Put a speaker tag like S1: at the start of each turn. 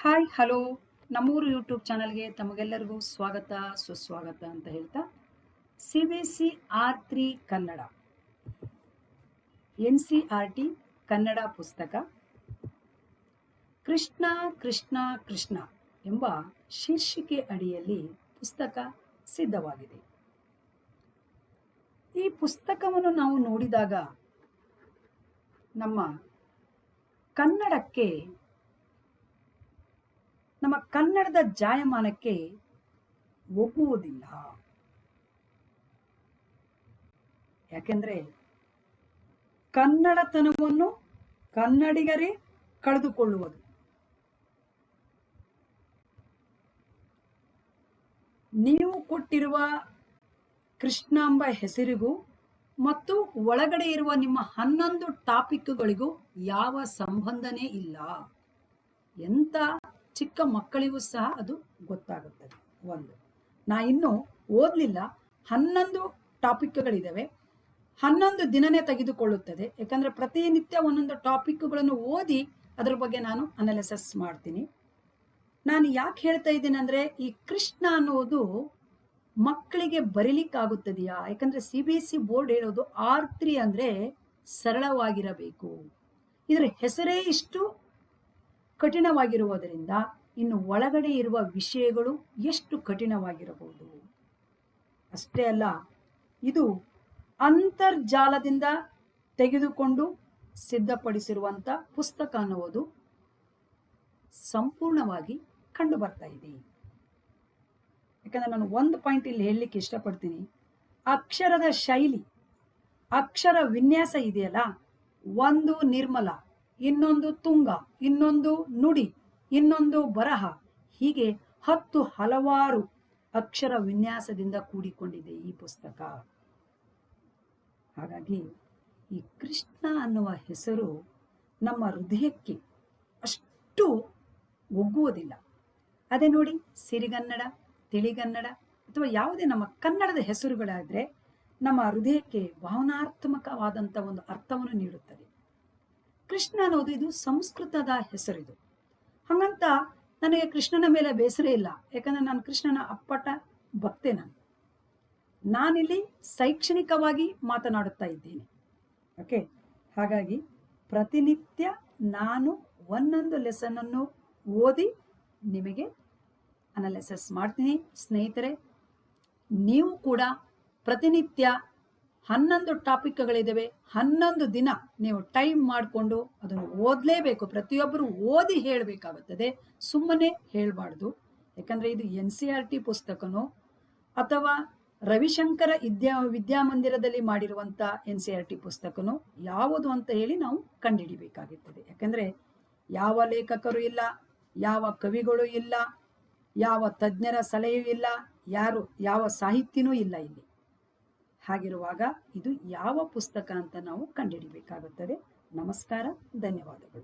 S1: Hi hello ನಮ್ಮೂರು YouTube ಚಾನಲ್ಗೆ ತಮಗೆಲ್ಲರಿಗೂ ಸ್ವಾಗತ ಸುಸ್ವಾಗತ ಅಂತ ಹೇಳ್ತಾ CBSE R3 Kannada NCERT Kannada ಪುಸ್ತಕ ಕೃಷ್ಣ ಕೃಷ್ಣ ಕೃಷ್ಣ ಎಂಬ ಶೀರ್ಷಿಕೆ ಅಡಿಯಲ್ಲಿ ಪುಸ್ತಕ ಸಿದ್ಧವಾಗಿದೆ. ಈ ಪುಸ್ತಕವನ್ನು ನಾವು ನೋಡಿದಾಗ ನಮ್ಮ ಕನ್ನಡಕ್ಕೆ, ನಮ್ಮ ಕನ್ನಡದ ಜಾಯಮಾನಕ್ಕೆ ಒಗ್ಗುವುದಿಲ್ಲ. ಯಾಕೆಂದ್ರೆ ಕನ್ನಡತನವನ್ನು ಕನ್ನಡಿಗರೇ ಕಳೆದುಕೊಳ್ಳುವುದು. ನೀವು ಕೊಟ್ಟಿರುವ ಕೃಷ್ಣ ಎಂಬ ಹೆಸರಿಗೂ ಮತ್ತು ಒಳಗಡೆ ಇರುವ ನಿಮ್ಮ 11 ಟಾಪಿಕ್ಗಳಿಗೂ ಯಾವ ಸಂಬಂಧನೇ ಇಲ್ಲ. ಎಂಥ ಚಿಕ್ಕ ಮಕ್ಕಳಿಗೂ ಸಹ ಅದು ಗೊತ್ತಾಗುತ್ತದೆ. ನಾ ಇನ್ನೂ ಓದಲಿಲ್ಲ, 11 ಟಾಪಿಕ್ಗಳಿದ್ದಾವೆ. 11 ದಿನನೇ ತೆಗೆದುಕೊಳ್ಳುತ್ತದೆ. ಯಾಕಂದ್ರೆ ಪ್ರತಿನಿತ್ಯ ಒಂದೊಂದು ಟಾಪಿಕ್ಗಳನ್ನು ಓದಿ ಅದರ ಬಗ್ಗೆ ನಾನು ಅನಾಲಿಸಿಸ್ ಮಾಡ್ತೀನಿ. ನಾನು ಯಾಕೆ ಹೇಳ್ತಾ ಇದ್ದೀನಿ ಅಂದ್ರೆ, ಈ ಕೃಷ್ಣ ಅನ್ನೋದು ಮಕ್ಕಳಿಗೆ ಬರೀಲಿಕ್ಕಾಗುತ್ತದೆಯಾ? ಯಾಕಂದ್ರೆ CBSE ಬೋರ್ಡ್ ಹೇಳೋದು R3 ಅಂದ್ರೆ ಸರಳವಾಗಿರಬೇಕು. ಇದರ ಹೆಸರೇ ಇಷ್ಟು ಕಠಿಣವಾಗಿರುವುದರಿಂದ ಇನ್ನು ಒಳಗಡೆ ಇರುವ ವಿಷಯಗಳು ಎಷ್ಟು ಕಠಿಣವಾಗಿರಬಹುದು. ಅಷ್ಟೇ ಅಲ್ಲ, ಇದು ಅಂತರ್ಜಾಲದಿಂದ ತೆಗೆದುಕೊಂಡು ಸಿದ್ಧಪಡಿಸಿರುವಂತ ಪುಸ್ತಕ ಅನ್ನುವುದು ಸಂಪೂರ್ಣವಾಗಿ ಕಂಡು ಬರ್ತಾ ಇದೆ. ಯಾಕಂದ್ರೆ ನಾನು ಒಂದು ಪಾಯಿಂಟ್ ಇಲ್ಲಿ ಹೇಳಲಿಕ್ಕೆ ಇಷ್ಟಪಡ್ತೀನಿ. ಅಕ್ಷರದ ಶೈಲಿ, ಅಕ್ಷರ ವಿನ್ಯಾಸ ಇದೆಯಲ್ಲ, ಒಂದು ನಿರ್ಮಲ, ಇನ್ನೊಂದು ತುಂಗ, ಇನ್ನೊಂದು ನುಡಿ, ಇನ್ನೊಂದು ಬರಹ, ಹೀಗೆ 10 ಹಲವಾರು ಅಕ್ಷರ ವಿನ್ಯಾಸದಿಂದ ಕೂಡಿಕೊಂಡಿದೆ ಈ ಪುಸ್ತಕ. ಹಾಗಾಗಿ ಈ ಕೃಷ್ಣ ಅನ್ನುವ ಹೆಸರು ನಮ್ಮ ಹೃದಯಕ್ಕೆ ಅಷ್ಟು ಒಗ್ಗುವುದಿಲ್ಲ. ಅದೇ ನೋಡಿ, ಸಿರಿಗನ್ನಡ, ತಿಳಿಗನ್ನಡ ಅಥವಾ ಯಾವುದೇ ನಮ್ಮ ಕನ್ನಡದ ಹೆಸರುಗಳಾದ್ರೆ ನಮ್ಮ ಹೃದಯಕ್ಕೆ ಭಾವನಾತ್ಮಕವಾದಂಥ ಒಂದು ಅರ್ಥವನ್ನು ನೀಡುತ್ತದೆ. ಕೃಷ್ಣ ಅನ್ನೋದು ಇದು ಸಂಸ್ಕೃತದ ಹೆಸರಿದು. ಹಾಗಂತ ನನಗೆ ಕೃಷ್ಣನ ಮೇಲೆ ಬೇಸರ ಇಲ್ಲ. ಯಾಕಂದ್ರೆ ನಾನು ಕೃಷ್ಣನ ಅಪ್ಪಟ ಭಕ್ತೆ. ನಾನಿಲ್ಲಿ ಶೈಕ್ಷಣಿಕವಾಗಿ ಮಾತನಾಡುತ್ತಾ ಇದ್ದೇನೆ. ಓಕೆ, ಹಾಗಾಗಿ ಪ್ರತಿನಿತ್ಯ ನಾನು ಒಂದೊಂದು ಲೆಸನ್ ಅನ್ನು ಓದಿ ನಿಮಗೆ ಅನಾಲಿಸಿಸ್ ಮಾಡ್ತೀನಿ. ಸ್ನೇಹಿತರೆ, ನೀವು ಕೂಡ ಪ್ರತಿನಿತ್ಯ 11 ಟಾಪಿಕ್ಗಳಿದ್ದಾವೆ. 11 ದಿನ ನೀವು ಟೈಮ್ ಮಾಡಿಕೊಂಡು ಅದನ್ನು ಓದಲೇಬೇಕು. ಪ್ರತಿಯೊಬ್ಬರು ಓದಿ ಹೇಳಬೇಕಾಗುತ್ತದೆ, ಸುಮ್ಮನೆ ಹೇಳಬಾರ್ದು. ಯಾಕಂದ್ರೆ ಇದು NCERT ಪುಸ್ತಕನೋ ಅಥವಾ ರವಿಶಂಕರ ವಿದ್ಯಾಮಂದಿರದಲ್ಲಿ ಮಾಡಿರುವಂತ NCERT ಪುಸ್ತಕನೋ ಯಾವುದು ಅಂತ ಹೇಳಿ ನಾವು ಕಂಡುಹಿಡಿಬೇಕಾಗುತ್ತದೆ. ಯಾಕಂದ್ರೆ ಯಾವ ಲೇಖಕರು ಇಲ್ಲ, ಯಾವ ಕವಿಗಳು ಇಲ್ಲ, ಯಾವ ತಜ್ಞರ ಸಲಹೆಯೂ ಇಲ್ಲ, ಯಾವ ಸಾಹಿತ್ಯನೂ ಇಲ್ಲ ಇಲ್ಲಿ. ಹಾಗಿರುವಾಗ ಇದು ಯಾವ ಪುಸ್ತಕ ಅಂತ ನಾವು ಕಂಡುಹಿಡಿಬೇಕಾಗುತ್ತದೆ. ನಮಸ್ಕಾರ, ಧನ್ಯವಾದಗಳು.